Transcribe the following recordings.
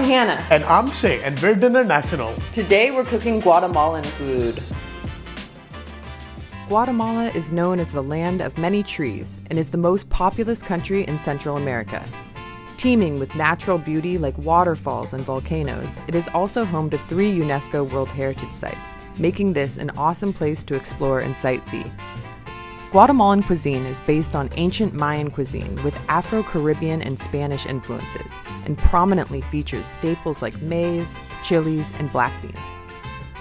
I'm Hannah. And I'm Shay, and we're Dinner National. Today we're cooking Guatemalan food. Guatemala is known as the land of many trees and is the most populous country in Central America. Teeming with natural beauty like waterfalls and volcanoes, it is also home to 3 UNESCO World Heritage Sites, making this an awesome place to explore and sightsee. Guatemalan cuisine is based on ancient Mayan cuisine with Afro-Caribbean and Spanish influences, and prominently features staples like maize, chilies, and black beans.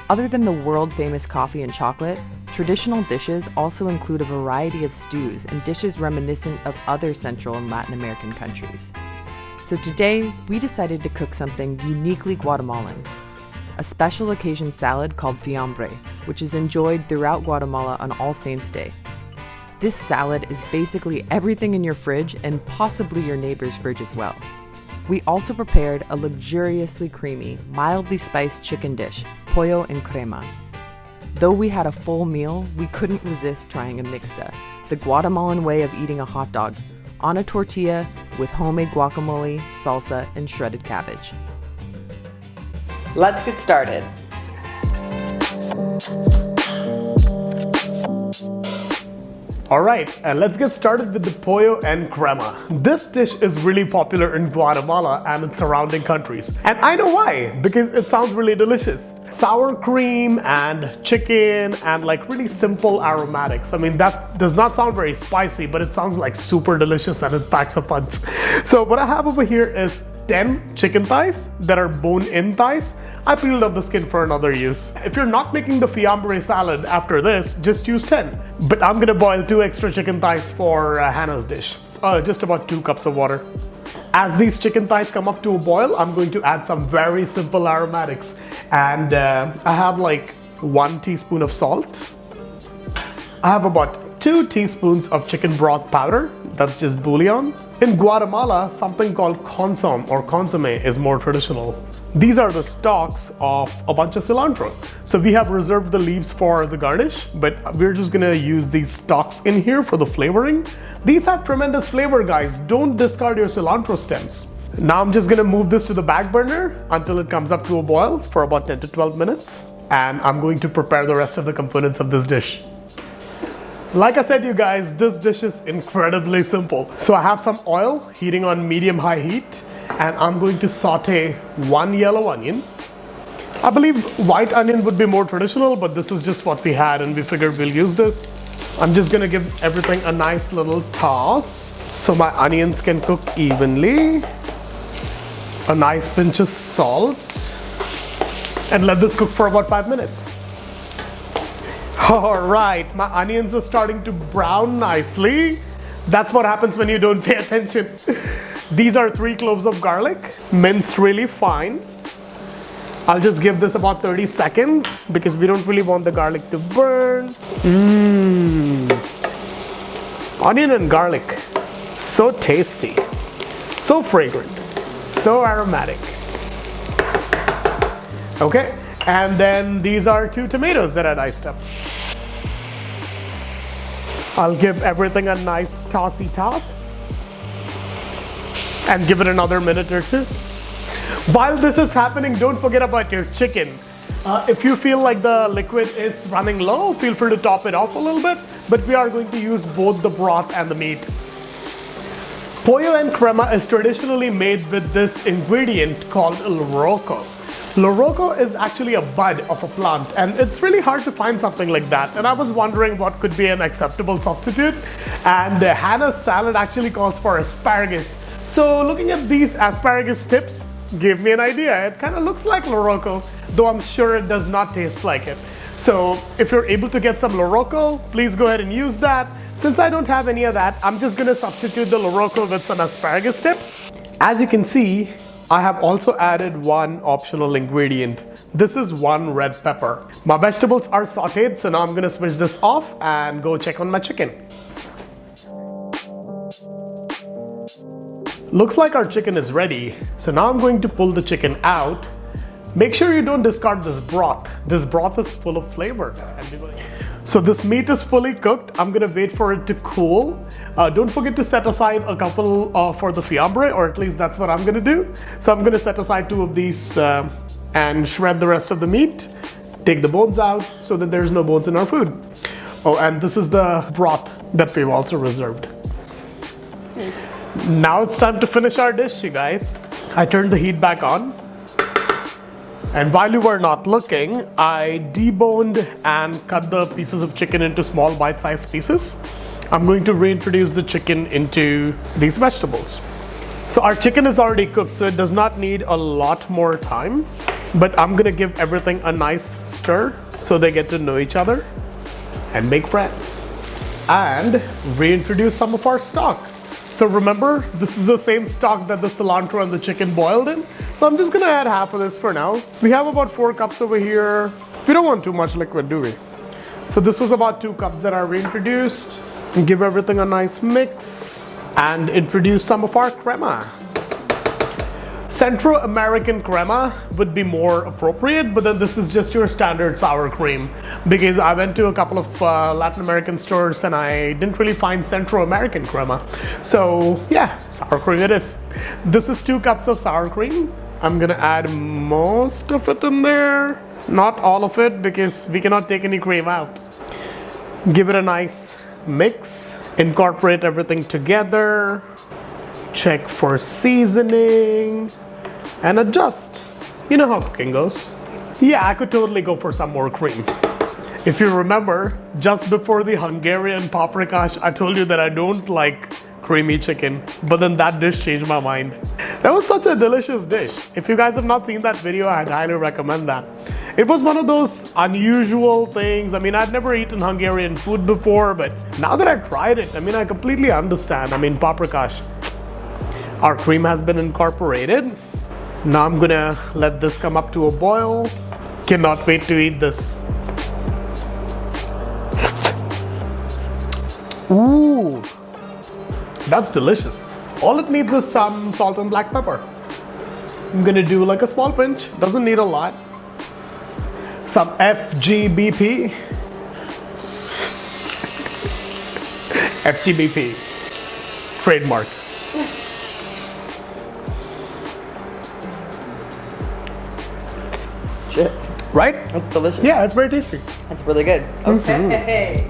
Other than the world-famous coffee and chocolate, traditional dishes also include a variety of stews and dishes reminiscent of other Central and Latin American countries. So today, we decided to cook something uniquely Guatemalan, a special occasion salad called Fiambre, which is enjoyed throughout Guatemala on All Saints' Day. This salad is basically everything in your fridge and possibly your neighbor's fridge as well. We also prepared a luxuriously creamy, mildly spiced chicken dish, Pollo and Crema. Though we had a full meal, we couldn't resist trying a Mixta, the Guatemalan way of eating a hot dog, on a tortilla with homemade guacamole, salsa, and shredded cabbage. Let's get started. Alright, and let's get started with the Pollo and Crema. This dish is really popular in Guatemala and its surrounding countries. And I know why, because it sounds really delicious. Sour cream and chicken and like really simple aromatics. I mean, that does not sound very spicy, but it sounds like super delicious and it packs a punch. So what I have over here is 10 chicken thighs that are bone-in thighs. I peeled off the skin for another use. If you're not making the fiambre salad after this, just use 10. But I'm gonna boil 2 extra chicken thighs for Hannah's dish. Just about 2 cups of water. As these chicken thighs come up to a boil, I'm going to add some very simple aromatics. And I have like 1 teaspoon of salt. I have about 2 teaspoons of chicken broth powder. That's just bouillon. In Guatemala, something called consomme is more traditional. These are the stalks of a bunch of cilantro. So we have reserved the leaves for the garnish, but we're just gonna use these stalks in here for the flavoring. These have tremendous flavor, guys. Don't discard your cilantro stems. Now I'm just gonna move this to the back burner until it comes up to a boil for about 10 to 12 minutes. And I'm going to prepare the rest of the components of this dish. Like I said, you guys, this dish is incredibly simple. So I have some oil heating on medium-high heat, and I'm going to saute 1 yellow onion. I believe white onion would be more traditional, but this is just what we had and we figured we'll use this. I'm just gonna give everything a nice little toss so my onions can cook evenly. A nice pinch of salt, and let this cook for about 5 minutes. All right, my onions are starting to brown nicely. That's what happens when you don't pay attention. These are 3 cloves of garlic, minced really fine. I'll just give this about 30 seconds because we don't really want the garlic to burn. Onion and garlic, so tasty, so fragrant, so aromatic. Okay, and then these are 2 tomatoes that I diced up. I'll give everything a nice tossy toss and give it another minute or 2. While this is happening, don't forget about your chicken. If you feel like the liquid is running low, feel free to top it off a little bit, but we are going to use both the broth and the meat. Pollo and Crema is traditionally made with this ingredient called loroco. Loroco is actually a bud of a plant, and it's really hard to find something like that. And I was wondering what could be an acceptable substitute. And Hannah's salad actually calls for asparagus. So looking at these asparagus tips gave me an idea. It kind of looks like loroco, though I'm sure it does not taste like it. So if you're able to get some loroco, please go ahead and use that. Since I don't have any of that, I'm just gonna substitute the loroco with some asparagus tips. As you can see, I have also added 1 optional ingredient. This is 1 red pepper. My vegetables are sauteed, so now I'm gonna switch this off and go check on my chicken. Looks like our chicken is ready. So now I'm going to pull the chicken out. Make sure you don't discard this broth. This broth is full of flavor. So this meat is fully cooked. I'm gonna wait for it to cool. Don't forget to set aside a couple for the fiambre, or at least that's what I'm gonna do. So I'm gonna set aside 2 of these and shred the rest of the meat. Take the bones out so that there's no bones in our food. Oh, and this is the broth that we've also reserved. Now it's time to finish our dish, you guys. I turned the heat back on. And while you were not looking, I deboned and cut the pieces of chicken into small bite-sized pieces. I'm going to reintroduce the chicken into these vegetables. So our chicken is already cooked, so it does not need a lot more time. But I'm gonna give everything a nice stir so they get to know each other and make friends. And reintroduce some of our stock. So remember, this is the same stock that the cilantro and the chicken boiled in. So I'm just gonna add half of this for now. We have about 4 cups over here. We don't want too much liquid, do we? So this was about 2 cups that I reintroduced. And give everything a nice mix. And introduce some of our crema. Central American crema would be more appropriate, but then this is just your standard sour cream, because I went to a couple of Latin American stores and I didn't really find Central American crema. So yeah, sour cream it is. This is 2 cups of sour cream. I'm gonna add most of it in there. Not all of it, because we cannot take any cream out. Give it a nice mix. Incorporate everything together. Check for seasoning and adjust. You know how cooking goes. Yeah, I could totally go for some more cream. If you remember, just before the Hungarian paprikash, I told you that I don't like creamy chicken, but then that dish changed my mind. That was such a delicious dish. If you guys have not seen that video, I'd highly recommend that. It was one of those unusual things. I mean, I'd never eaten Hungarian food before, but now that I've tried it, I mean, I completely understand. I mean, paprikash. Our cream has been incorporated. Now I'm gonna let this come up to a boil. Cannot wait to eat this. Ooh, that's delicious. All it needs is some salt and black pepper. I'm gonna do like a small pinch, doesn't need a lot. Some FGBP. FGBP, trademark. Shit. Right? That's delicious. Yeah, it's very tasty. That's really good. Okay.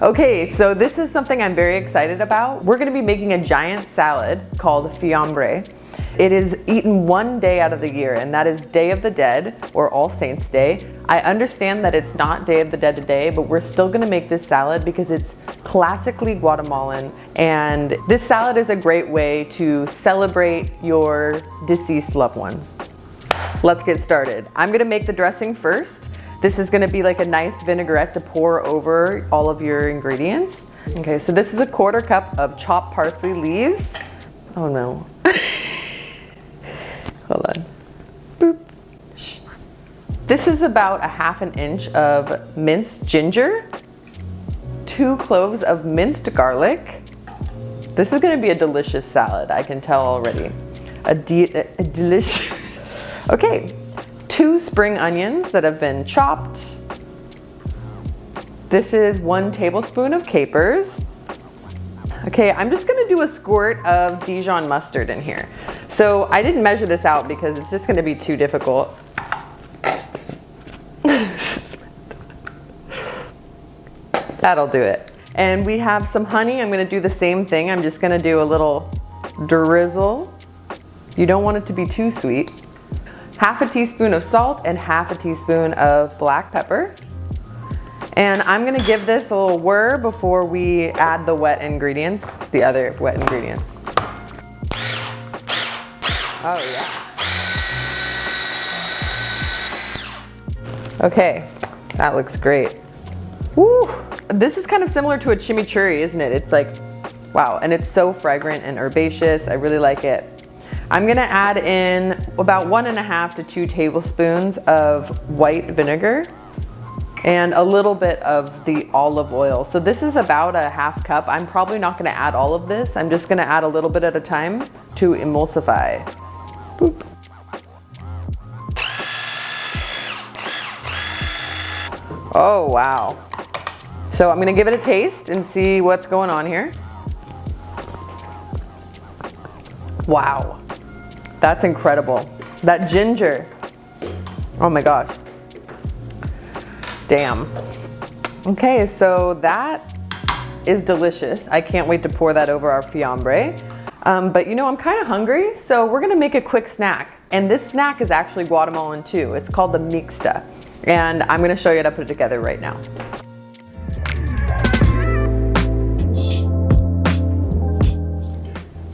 Okay, so this is something I'm very excited about. We're gonna be making a giant salad called Fiambre. It is eaten 1 day out of the year, and that is Day of the Dead, or All Saints Day. I understand that it's not Day of the Dead today, but we're still gonna make this salad because it's classically Guatemalan, and this salad is a great way to celebrate your deceased loved ones. Let's get started. I'm gonna make the dressing first. This is gonna be like a nice vinaigrette to pour over all of your ingredients. Okay, so this is a 1/4 cup of chopped parsley leaves. Oh no. Hold on. Boop. Shh. This is about a 1/2 inch of minced ginger, 2 cloves of minced garlic. This is gonna be a delicious salad, I can tell already. A delicious. Okay, 2 spring onions that have been chopped. This is 1 tablespoon of capers. Okay, I'm just gonna do a squirt of Dijon mustard in here. So I didn't measure this out because it's just gonna be too difficult. That'll do it. And we have some honey. I'm gonna do the same thing. I'm just gonna do a little drizzle. You don't want it to be too sweet. 1/2 teaspoon of salt and 1/2 teaspoon of black pepper. And I'm gonna give this a little whir before we add the wet ingredients, the other wet ingredients. Oh yeah. Okay, that looks great. Woo! This is kind of similar to a chimichurri, isn't it? It's like, wow, and it's so fragrant and herbaceous. I really like it. I'm gonna add in about 1.5 to 2 tablespoons of white vinegar and a little bit of the olive oil. So this is about a 1/2 cup. I'm probably not gonna add all of this. I'm just gonna add a little bit at a time to emulsify. Boop. Oh, wow. So I'm gonna give it a taste and see what's going on here. Wow, that's incredible. That ginger, oh my gosh. Damn. Okay, so that is delicious. I can't wait to pour that over our fiambre. But you know, I'm kind of hungry, so we're gonna make a quick snack. And this snack is actually Guatemalan too. It's called the Mixta. And I'm gonna show you how to put it together right now.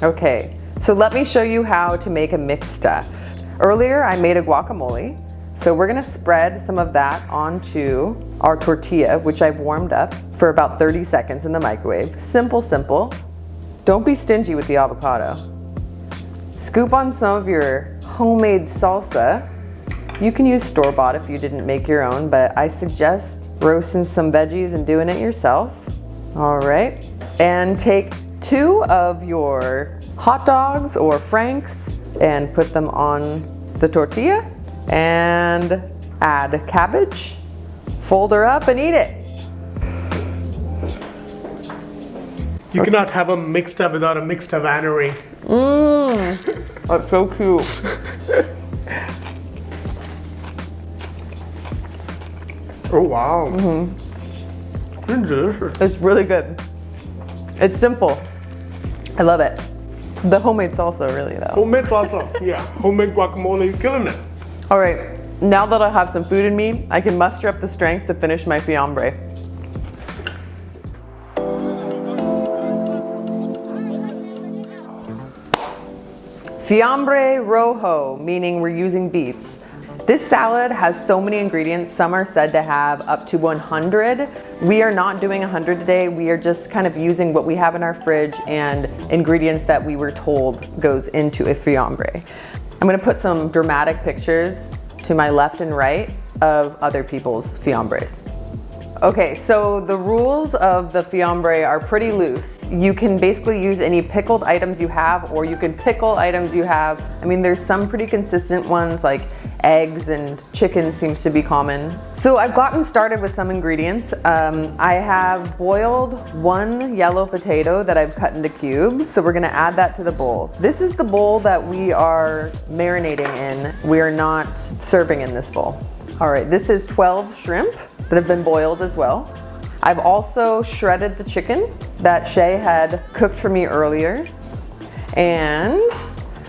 Okay, so let me show you how to make a Mixta. Earlier, I made a guacamole. So we're gonna spread some of that onto our tortilla, which I've warmed up for about 30 seconds in the microwave. Simple, simple. Don't be stingy with the avocado. Scoop on some of your homemade salsa. You can use store-bought if you didn't make your own, but I suggest roasting some veggies and doing it yourself. All right, and take 2 of your hot dogs or franks and put them on the tortilla and add cabbage, fold her up and eat it. You cannot have a Mixta without a Mixta vannery. That's so cute. Oh wow. It's delicious. It's really good. It's simple. I love it. The homemade salsa really though. Homemade salsa, yeah. Homemade guacamole, you're killing it. All right, now that I have some food in me, I can muster up the strength to finish my fiambre. Fiambre rojo, meaning we're using beets. This salad has so many ingredients. Some are said to have up to 100. We are not doing 100 today. We are just kind of using what we have in our fridge and ingredients that we were told goes into a fiambre. I'm gonna put some dramatic pictures to my left and right of other people's fiambres. Okay, so the rules of the fiambre are pretty loose. You can basically use any pickled items you have, or you can pickle items you have. I mean, there's some pretty consistent ones like eggs and chicken seems to be common. So I've gotten started with some ingredients. I have boiled 1 yellow potato that I've cut into cubes. So we're gonna add that to the bowl. This is the bowl that we are marinating in. We are not serving in this bowl. All right, this is 12 shrimp that have been boiled as well. I've also shredded the chicken that Shay had cooked for me earlier. And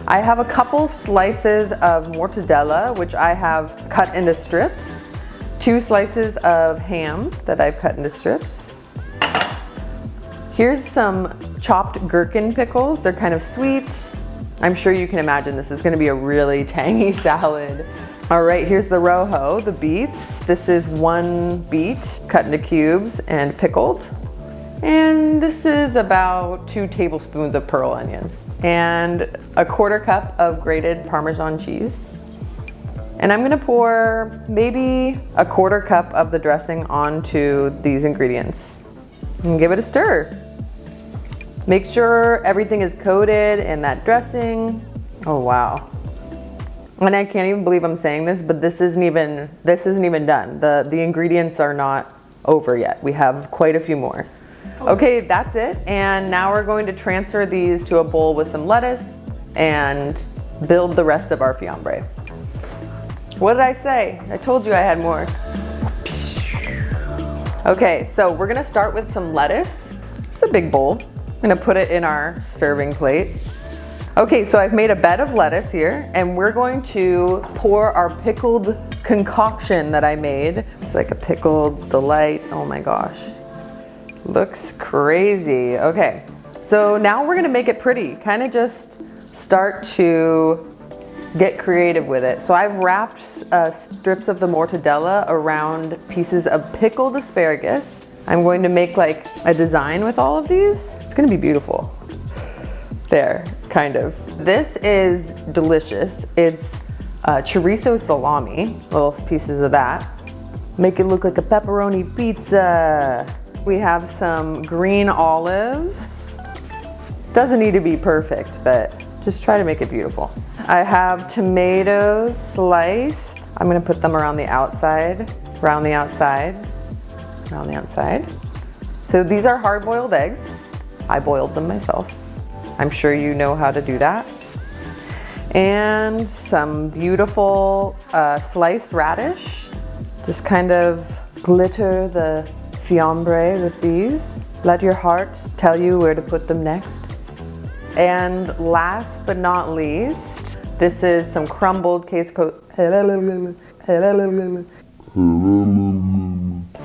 I have a couple slices of mortadella, which I have cut into strips. 2 slices of ham that I've cut into strips. Here's some chopped gherkin pickles. They're kind of sweet. I'm sure you can imagine this is gonna be a really tangy salad. All right, here's the rojo, the beets. This is 1 beet cut into cubes and pickled. And this is about 2 tablespoons of pearl onions and a 1/4 cup of grated Parmesan cheese. And I'm gonna pour maybe a 1/4 cup of the dressing onto these ingredients and give it a stir. Make sure everything is coated in that dressing. Oh, wow. And I can't even believe I'm saying this, but this isn't even done. The ingredients are not over yet. We have quite a few more. Okay, that's it. And now we're going to transfer these to a bowl with some lettuce and build the rest of our fiambre. What did I say? I told you I had more. Okay, so we're gonna start with some lettuce. It's a big bowl. I'm gonna put it in our serving plate. Okay, so I've made a bed of lettuce here, and we're going to pour our pickled concoction that I made. It's like a pickled delight. Oh my gosh. Looks crazy. Okay, so now we're gonna make it pretty. Kind of just start to get creative with it. So I've wrapped strips of the mortadella around pieces of pickled asparagus. I'm going to make like a design with all of these. It's gonna be beautiful. There, kind of. This is delicious. It's chorizo salami, little pieces of that. Make it look like a pepperoni pizza. We have some green olives. Doesn't need to be perfect, but just try to make it beautiful. I have tomatoes sliced. I'm gonna put them around the outside. around the outside. So these are hard-boiled eggs. I boiled them myself. I'm sure you know how to do that. And some beautiful sliced radish. Just kind of glitter the fiambre with these. Let your heart tell you where to put them next. And last but not least, this is some crumbled queso.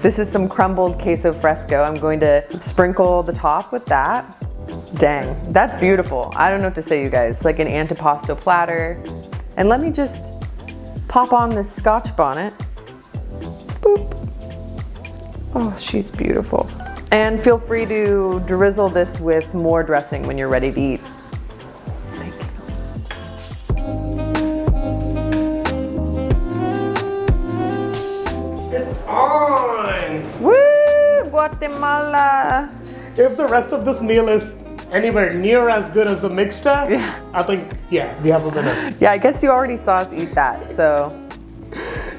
This is some crumbled queso fresco. I'm going to sprinkle the top with that. Dang, that's beautiful. I don't know what to say, you guys. Like an antipasto platter. And let me just pop on this Scotch bonnet. Boop. Oh, she's beautiful. And feel free to drizzle this with more dressing when you're ready to eat. Thank you. It's on! Woo! Guatemala! If the rest of this meal is anywhere near as good as the mixta, Yeah. I think, yeah, we have a winner. Yeah, I guess you already saw us eat that, so.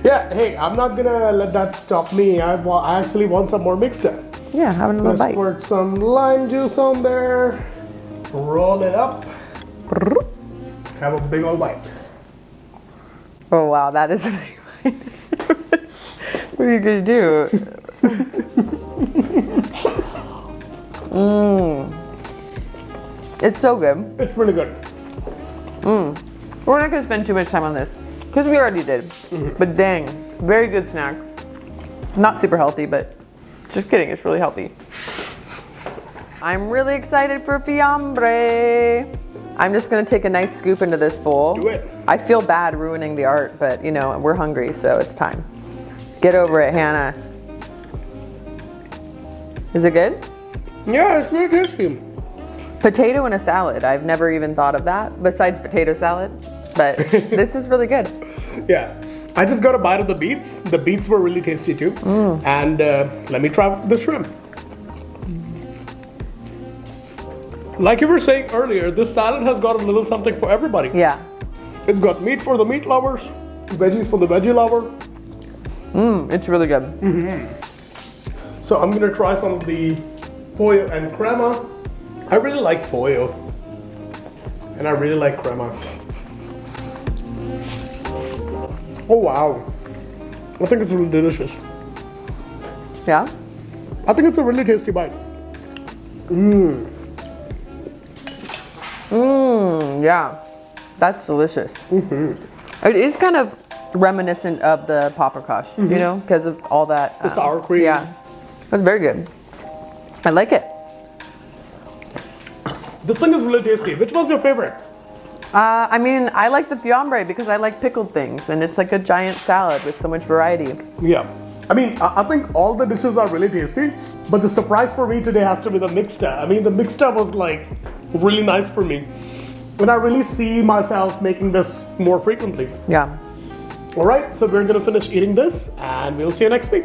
Yeah, hey, I'm not gonna let that stop me. I actually want some more mixta. Yeah, have another Let's bite. squirt some lime juice on there. Roll it up. Have a big old bite. Oh wow, that is a big bite. What are you gonna do? It's so good. It's really good. We're not gonna spend too much time on this because we already did. But dang, very good snack. Not super healthy, but just kidding, it's really healthy. I'm really excited for fiambre. I'm just gonna take a nice scoop into this bowl. Do it. I feel bad ruining the art, but you know, we're hungry, so it's time. Get over it, Hannah. Is it good? Yeah, it's really tasty. Potato in a salad. I've never even thought of that besides potato salad, but this is really good. Yeah. I just got a bite of the beets. The beets were really tasty too. And let me try the shrimp. Like you were saying earlier, this salad has got a little something for everybody. Yeah. It's got meat for the meat lovers, veggies for the veggie lover. It's really good. So I'm gonna try some of the pollo and crema. I really like pollo. And I really like crema. Oh wow. I think it's really delicious. Yeah? I think it's a really tasty bite. Yeah. That's delicious. It is kind of reminiscent of the paprikash, you know, because of all that. The sour cream. Yeah. That's very good. I like it. This thing is really tasty. Which one's your favorite? I mean, I like the fiambre because I like pickled things, and it's like a giant salad with so much variety. Yeah. I mean, I think all the dishes are really tasty, but the surprise for me today has to be the mixta. I mean, the mixta was like really nice for me. And I really see myself making this more frequently. Yeah. All right, so we're gonna finish eating this and we'll see you next week.